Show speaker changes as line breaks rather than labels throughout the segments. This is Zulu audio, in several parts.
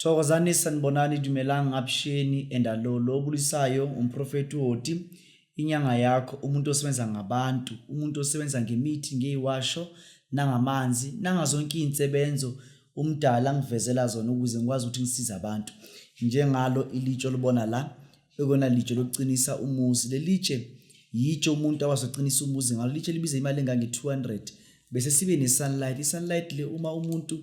Thokozani sanibonani dumelanga ngapsheni endalolo obulisayo umprofeti uHoti inyanga yakho umuntu osebenza ngabantu umuntu osebenza ngemithi ngeyiwasho nangamanzi nangazonke insebenzo umdala ngivezela zona ukuze ngikwazi ukuthi ngisize abantu njengalo ilitsho libona la ekona litsho lokucinisa umuzi lelitshe yitsho umuntu awazocinisa umuzi ngalo litshe libiza imali engange 200 bese sibe ne sunlight isunlight le uma umuntu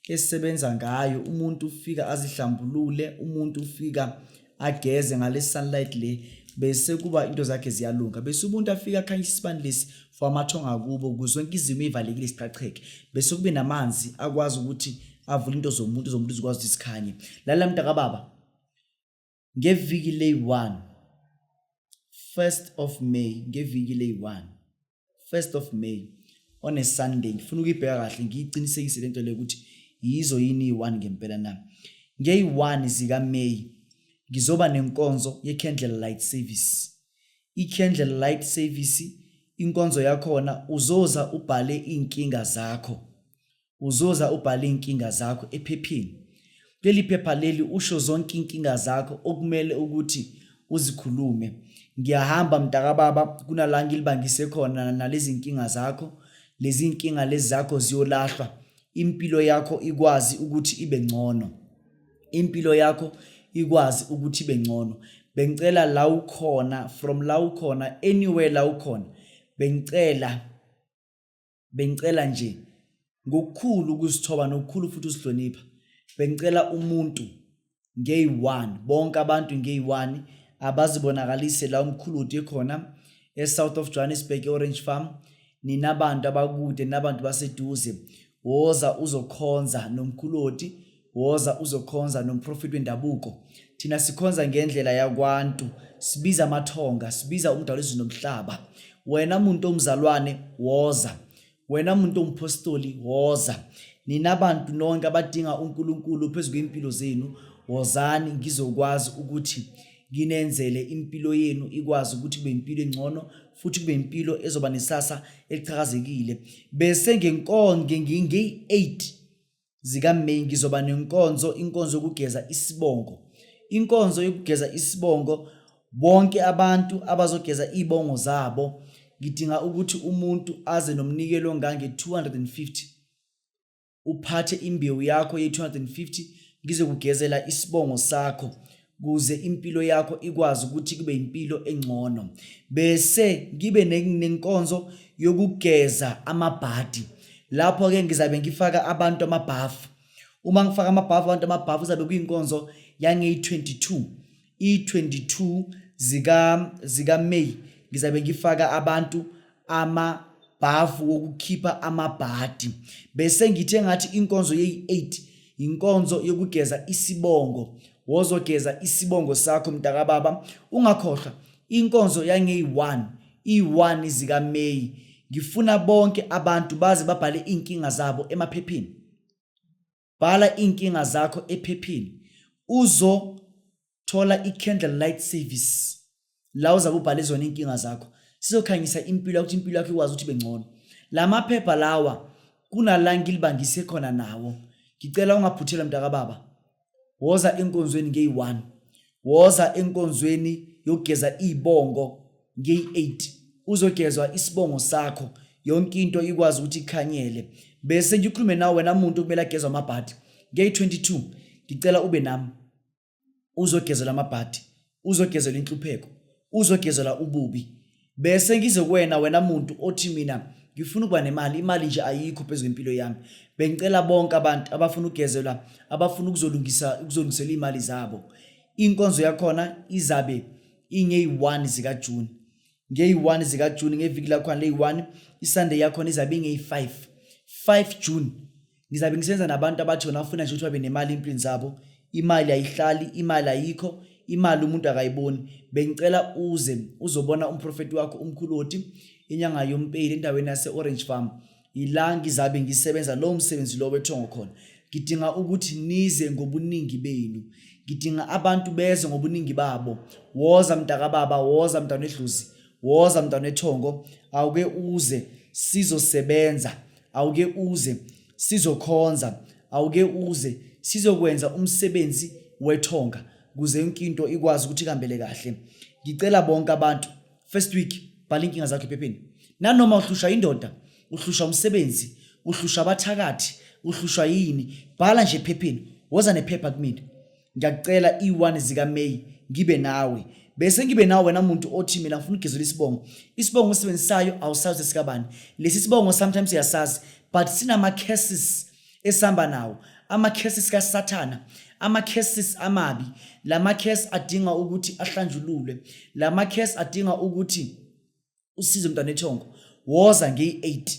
esebenza ngayo umuntu ufika azihlambulule umuntu ufika ageze ngale sunlight le bese kuba into zakhe ziyalunga bese umuntu afika akhanyisa isibani lesi for amathonga kubo kuzonke izimo evalekile isiqhaqheke bese kube namanzi akwazi ukuthi avule into zomuntu zikwazi isikhanye lala mntaka baba ngeviki le1 1st of May ngeviki le1 1st of May on a Sunday ngifuna ukuyibheka kahle ngiyicinisekise lento le ukuthi yizo yini i1 ngempela na ngey1 zika May ngizoba nenkonzo ye candlelight service i-candlelight service inkonzo yakhona uzoza ubhale inkinga zakho ephepheni leli phepha leli usho zonke inkinga zakho okumele ukuthi uzikhulume ngiyahamba mntaka baba kunala ngilibangise khona nalezi inkinga zakho lezi inkinga lezi zakho ziyolahlwa impilo yakho ikwazi ukuthi ibe ngcono bengicela la ukhona from la ukhona anywhere la ukhona bengicela nje ngokukhulu ukuzithoba nokukhulu futhi usihlonipha bengicela umuntu ngey1 bonke abantu ngey1 abazibonakalise la umkhulu ekhona eSouth of Johannesburg Orange Farm ninabantu abakude nabantu baseduze woza uzokhonza nomkhuloti woza uzokhonza nomprofeti wendabuko thina sikhonza ngendlela yakwantu sibiza amathonga sibiza umdalo wezulu nomhlaba wena umuntu omzalwane woza wena umuntu ompostoli woza ninabantu nonke abadinga uNkulunkulu phezulu kwempilo zenu wozani ngizokwazi ukuthi nginenzele impilo yenu ikwazi ukuthi kube impilo engcono futhi kube impilo ezoba nesasa elichakazekile bese nge8 zika May ngizoba nenkonzo inkonzo yokugeza isibongo bonke abantu abazogeza ibongo zabo ngidinga ukuthi umuntu aze nomnikelo ngange 250 uphathe imbewu yakho ye 250 ngizokugezela isibongo sakho kuze impilo yakho ikwazi ukuthi kube impilo engcono bese ngibe nenkonzo yokugeza amabhadi lapho ke ngizabe ngifaka abantu amabhafu uma ngifaka amabhafu uzabe kuyinkonzo yange 22 zika May ngizabe ngifaka abantu amabhafu wokukhipha amabhadi bese ngithe ngathi inkonzo ye8 inkonzo yokugeza isibongo wozogeza isibongo sakho mntaka baba ungakhohlwa inkonzo yange1 zika May ngifuna bonke abantu baze babhale inkinga zabo emaphepheni bhala inkinga zakho ephepheni uzothola i-candlelight service la uzabe ubhale zona inkinga zakho sizokhanyisa impilo ukuthi impilo yakho ikwazi ukuthi ibe ngcono lamaphepha lawa kunala ngilibangise khona nawo ngicela ungaphuthela mntaka baba woza enkonzweni ngey1 woza enkonzweni yokugeza ibongo ngey8 uzogezwa isibongo sakho yonke into ikwazi ukuthi ikhanyele bese ngikhulume nawe wena umuntu okumele agezwe amabhadi ngey22 ngicela ube nami uzogezela amabhadi uzogezela inhlupheko uzogezela ububi bese ngizokwena wena umuntu othi mina ngifuna ukuba nemali imali nje ayikho phezulu impilo yami bengicela bonke abantu abafuna ugezelwa abafuna ukuzolungisela imali zabo inkonzo yakhona izabe ingey1 zika June ngey1 zika June ngeviki lakhona ley1 iSunday yakhona izabe ingey5 June ngizabe ngisenza nabantu abathi wona ufuna nje ukuthi babe nemali empilweni zabo imali ayihlali imali ayikho imali umuntu akayiboni bengicela uzobona umprofeti wakho umkhuloti Inyanga Yo MPEDI endaweni yase Orange Farm ila ngizabe ngisebenza lo msebenzi lo wethongo khona ngidinga ukuthi nize ngobuningi benu ngidinga abantu beze ngobuningi babo woza mntaka baba woza mntana edluzi woza mntana ethongo awuke uze sizosebenza awuke uze sizokhonza awuke uze sizokwenza umsebenzi wethonga kuze yonke into ikwazi ukuthi ihambele kahle. Ngicela bonke abantu first week bhala inkinga zakho ephepheni. Nanoma uhlushwa indoda, uhlushwa umsebenzi, uhlushwa abathakathi, uhlushwa yini, bhala nje ephepheni. Woza nephepha kumina. Ngiyacela i1 zika May ngibe nawe. Bese ngibe nawe wena umuntu othi mina ngifuna ukugezela isibongo. Isibongo usebenzisayo awusazi sikabani. Lesi sibongo sometimes uyasazi, but sinama cases esamba nawo. Ama cases ka Sathana, ama cases amabi. Lama case adinga ukuthi ahlanjululwe. Lama case adinga ukuthi usize umntwana ethongo. Woza nge8.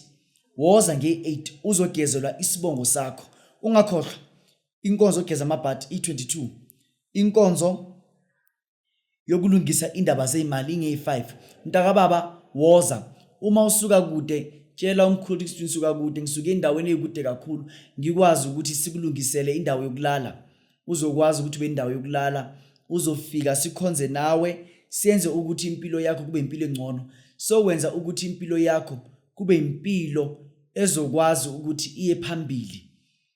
Woza nge8 uzogezelwa isibongo sakho. Ungakhohlwa inkonzo ogeza amabhati i22. Inkonzo yokulungisa indaba zeimali nge5. Mntaka baba woza. Uma usuka kude tshela umkhulu ukuthi ngisuka kude, ngisuke endaweni ekude kakhulu, ngikwazi ukuthi sikulungisele indawo yokulala. Uzokwazi ukuthi ube indawo yokulala, uzofika sikhonze nawe, siyenze ukuthi impilo yakho kube impilo engcono. So wenza ukuthi impilo yakho kube impilo ezokwazi ukuthi iye phambili.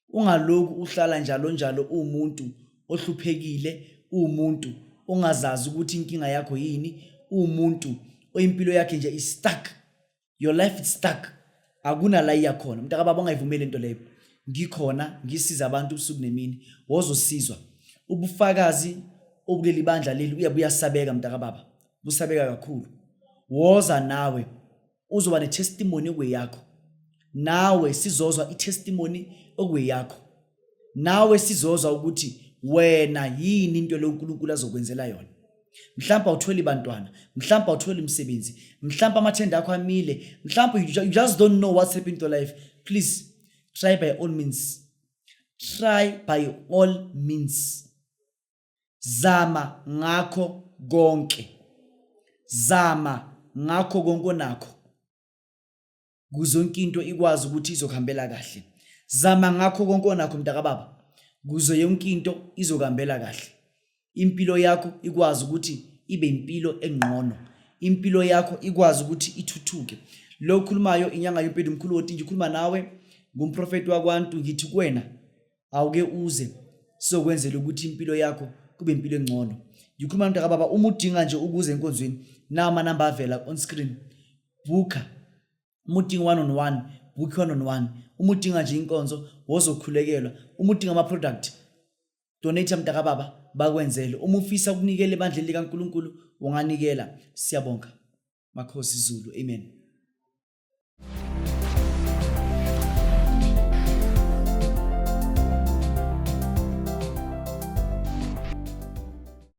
Ungaloku uhlala njalo umuntu ohluphekile, umuntu ongazazi ukuthi inkinga yakho yini, umuntu oyimpilo yakhe nje is stuck. Your life is stuck. Akuna la iyakhona. Mntaka baba ungayivumeli into leyo. Ngikhona ngisiza abantu usuku nemini. Wozosizwa. Ubufakazi obuleli bandla leli uyabuyasabeka mntaka baba. Busabeka kakhulu. Woza nawe uzoba netestimony okweyakho. Nawe sizozwa itestimony okweyakho. Nawe sizozwa ukuthi wena yini into le uNkulunkulu azokwenzela yona. Mhlawumbe awutholi bantwana, mhlawumbe awutholi umsebenzi, mhlawumbe amathenda akho amile, mhlawumbe you just don't know what's happening to your life. Please try by all means. Try by all means. Zama ngakho konke. Zama ngakho konke nakho. Kuze yonke into ikwazi ukuthi izokuhambela kahle. Zama ngakho konke nakho mntaka baba. Kuze yonke into izokuhambela kahle. Impilo yakho ikwazi ukuthi ibe impilo engqono. Impilo yakho ikwazi ukuthi ithuthuke. Lo khulumayo Inyanga Yo MPEDI umkhulu woti ngikhuluma nawe ngumprofeti wakwantu ngithi kuwena awuke uze sizokwenzela ukuthi impilo yakho kube impilo engcono. Ngikhuluma mntaka baba uma udinga nje ukuze enkonzweni nawo ama number avela on screen. Booka. Uma udinga one on one, book one on one. Uma udinga nje inkonzo wozokhulekelwa. Uma udinga ama product donate mntaka baba bakwenzele. Uma ufisa ukunikela ebandleni likaNkulunkulu unganikela. Siyabonga. Makhosi Zulu. Amen.